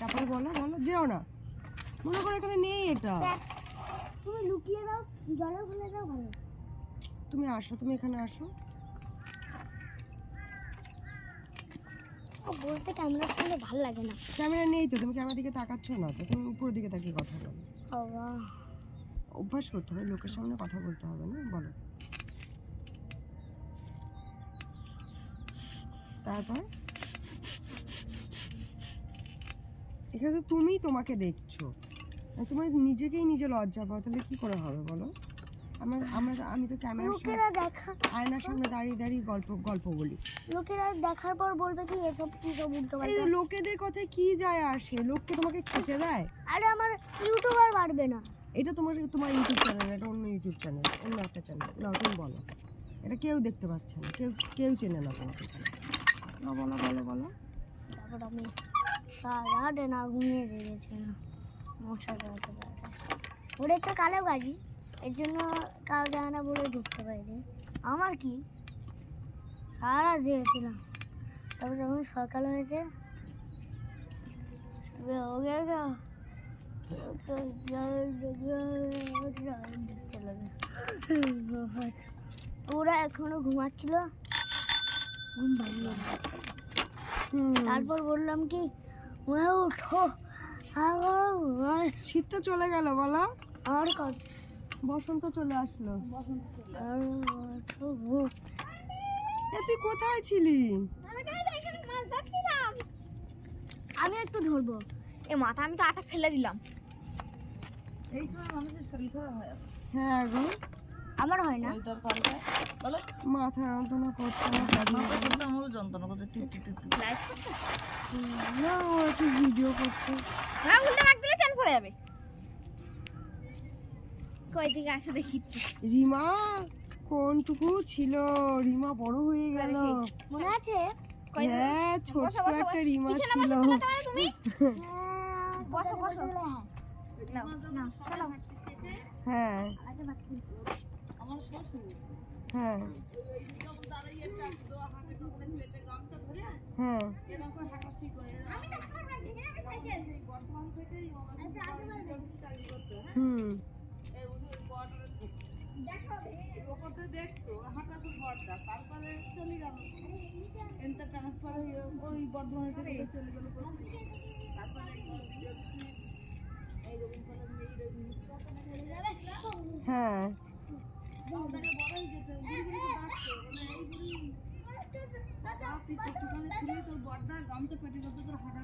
তারপরে বলো বলো, যেও না, মনে করো এখানে নেই এটা। তুমি লুকিয়ে দাও, জলে ফেলে দাও ভালো। তুমি আসো, তুমি এখানে আসো। বলতে ক্যামেরার সামনে ভালো লাগে না। ক্যামেরা নেই তো, তুমি ক্যামেরার দিকে তাকাচ্ছ না তো, তুমি উপরের দিকে তাকিয়ে কথা বলো। বাবা অভ্যাস করতে হবে, লোকের সামনে কথা বলতে হবে না। বলো তারপর। এখানে তো তুমি তোমাকে দেখছো, তোমার নিজেকেই নিজে লজ্জা পাও, তাহলে কি করে হবে বলো? আমি তো ক্যামেরার সামনে আয়নার সামনে দাঁড়িয়ে দাঁড়িয়ে গল্প বলি। লোকেরা দেখার পর বলবে কি এসব কি সব উল্টো এই লোকেদের কথায় কি যায় আসে? লোককে তোমাকে খেতে দেয়? আরে আমার ইউটিউবার বাড়বে না। এটা তোমার ইউটিউব চ্যানেল, এটা অন্য ইউটিউব চ্যানেল, অন্য একটা চ্যানেল। নাও তুমি বলো, এটা কেউ দেখতে পাচ্ছে না, কেউ চেনে না তোমাকে। বলো বলো বলো। তারপর আমি সারাদিন না ঘুমিয়ে জেগেছি না, মশা জড়াতে পারে। ওর একটা কালো গাড়ি, এর জন্য কালো জানা বলে ঢুকতে পারিনি। আমার কি সারা জেগেছিলাম। তারপর যখন সকাল হয়েছে ওরা এখনো ঘুমাচ্ছিল, ঘুম ভাঙলো। তারপর বললাম কি উঠো, শীত তো চলে গেল বলো, আর কত বসন্ত চলে আসলো। তুই কোথায় ছিলি? আমি একটু ধরবো। এ মাথা আমি তো আটা ফেলে দিলাম। এই সময় মানুষের শরীর খারাপ হয়। হ্যাঁ গো, আমার হয় না। ওই তোর কালকে বলে মাথা যন্ত্রণা করছে না, মাথা করতে আমারও যন্ত্রণা করছে, টিপ টিপ টিপ টিপ। লাইট করতে না ও একটু ভিডিও করছে। না উল্টে রাখ দিলে চান পড়ে যাবে। কই দিকে আসে দেখি একটু। রিমা কোনটুকু ছিল, রিমা বড় হয়ে গেল। মনে আছে? হ্যাঁ, ছোট্ট বসো, বসো, একটা রিমা পিছনে ছিল। বসো তাহলে তুমি। বসো, বসো। হ্যাঁ। নাও, নাও, চলো। হ্যাঁ আমার শ্বশুর হ্যাঁ যখন দাঁড়িয়ে থাকতো হাতে তখন পেটে গামছা ধরে হ্যাঁ এরকম হাঁটাহাঁটি করে বর্তমান থেকেই চাকরি করতো। হুম এই ওপরে দেখতো হাঁটা তো বর্দা, তারপরে চলে গেল এনটা ট্রান্সফার হয়ে ওই বর্ধমানে থেকে চলে গেল। তারপরে এই রবীন্দ্র হ্যাঁ